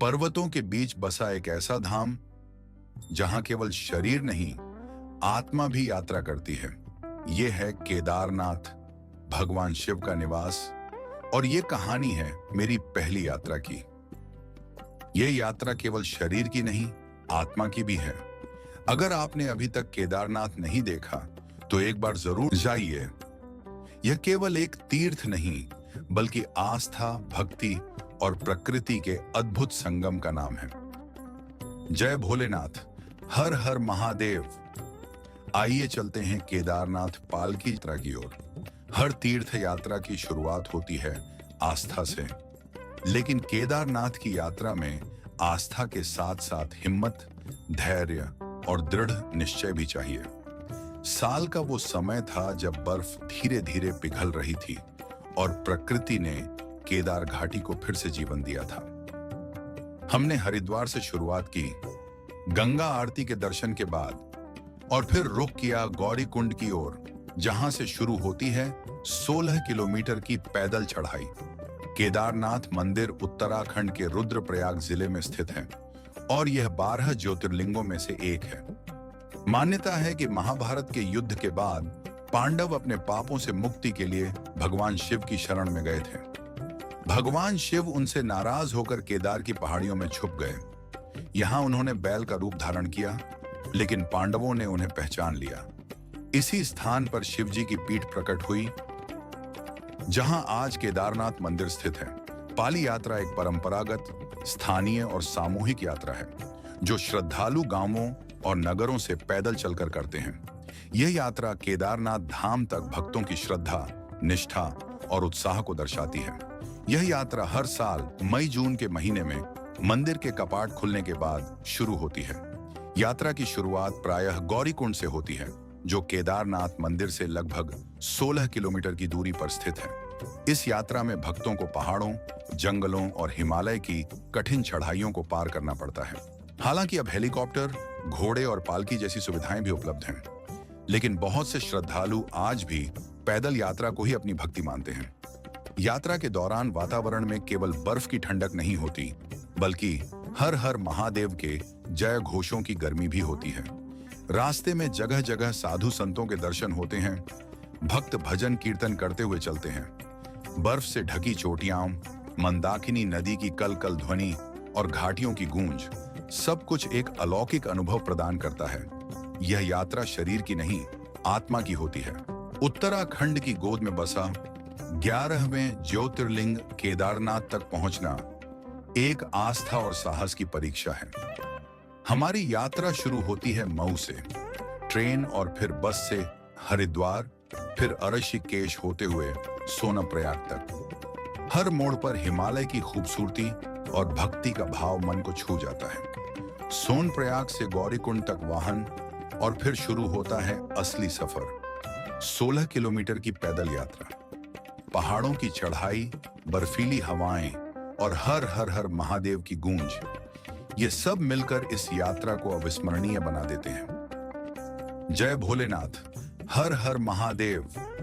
पर्वतों के बीच बसा एक ऐसा धाम जहां केवल शरीर नहीं, आत्मा भी यात्रा करती है। यह है केदारनाथ, भगवान शिव का निवास। और ये कहानी है मेरी पहली यात्रा की। यह यात्रा केवल शरीर की नहीं, आत्मा की भी है। अगर आपने अभी तक केदारनाथ नहीं देखा तो एक बार जरूर जाइए। यह केवल एक तीर्थ नहीं, बल्कि आस्था, भक्ति और प्रकृति के अद्भुत संगम का नाम है। जय भोलेनाथ, हर हर महादेव। आइए चलते हैं केदारनाथ पालकी यात्रा की ओर। हर तीर्थ यात्रा की शुरुआत होती है आस्था से, लेकिन केदारनाथ की यात्रा में आस्था के साथ साथ हिम्मत, धैर्य और दृढ़ निश्चय भी चाहिए। साल का वो समय था जब बर्फ धीरे धीरे पिघल रही थी और प्रकृति ने केदार घाटी को फिर से जीवन दिया था। हमने हरिद्वार से शुरुआत की, गंगा आरती के दर्शन के बाद, और फिर रुख किया गौरी कुंड की ओर, जहां से शुरू होती है 16 किलोमीटर की पैदल चढ़ाई। केदारनाथ मंदिर उत्तराखंड के रुद्रप्रयाग जिले में स्थित है और यह 12 ज्योतिर्लिंगों में से एक है। मान्यता है कि महाभारत के युद्ध के बाद पांडव अपने पापों से मुक्ति के लिए भगवान शिव की शरण में गए थे। भगवान शिव उनसे नाराज होकर केदार की पहाड़ियों में छुप गए। यहां उन्होंने बैल का रूप धारण किया, लेकिन पांडवों ने उन्हें पहचान लिया। इसी स्थान पर शिव जी की पीठ प्रकट हुई, जहां आज केदारनाथ मंदिर स्थित है। पाली यात्रा एक परंपरागत, स्थानीय और सामूहिक यात्रा है, जो श्रद्धालु गांवों और नगरों से पैदल चलकर करते हैं। यह यात्रा केदारनाथ धाम तक भक्तों की श्रद्धा, निष्ठा और उत्साह को दर्शाती है। यह यात्रा हर साल मई-जून के महीने में मंदिर के कपाट खुलने के बाद शुरू होती है। यात्रा की शुरुआत प्रायः गौरी कुंड से होती है, जो केदारनाथ मंदिर से लगभग 16 किलोमीटर की दूरी पर स्थित है। इस यात्रा में भक्तों को पहाड़ों, जंगलों और हिमालय की कठिन चढ़ाइयों को पार करना पड़ता है। हालांकि अब हेलीकॉप्टर, घोड़े और पालकी जैसी सुविधाएं भी उपलब्ध हैं, लेकिन बहुत से श्रद्धालु आज भी पैदल यात्रा को ही अपनी भक्ति मानते हैं। यात्रा के दौरान वातावरण में केवल बर्फ की ठंडक नहीं होती, बल्कि हर हर महादेव के जय घोषों की गर्मी भी होती है। रास्ते में जगह जगह साधु संतों के दर्शन होते हैं। भक्त भजन कीर्तन करते हुए चलते हैं। बर्फ से ढकी चोटियां, मंदाकिनी नदी की कल कल ध्वनि और घाटियों की गूंज, सब कुछ एक अलौकिक अनुभव प्रदान करता है। यह यात्रा शरीर की नहीं, आत्मा की होती है। उत्तराखंड की गोद में बसा 11वें ज्योतिर्लिंग केदारनाथ तक पहुंचना एक आस्था और साहस की परीक्षा है। हमारी यात्रा शुरू होती है मऊ से, ट्रेन और फिर बस से हरिद्वार, फिर ऋषिकेश होते हुए सोनप्रयाग तक। हर मोड़ पर हिमालय की खूबसूरती और भक्ति का भाव मन को छू जाता है। सोनप्रयाग से गौरीकुंड तक वाहन, और फिर शुरू होता है असली सफर, 16 किलोमीटर की पैदल यात्रा। पहाड़ों की चढ़ाई, बर्फीली हवाएं और हर हर हर महादेव की गूंज, ये सब मिलकर इस यात्रा को अविस्मरणीय बना देते हैं। जय भोलेनाथ, हर हर महादेव।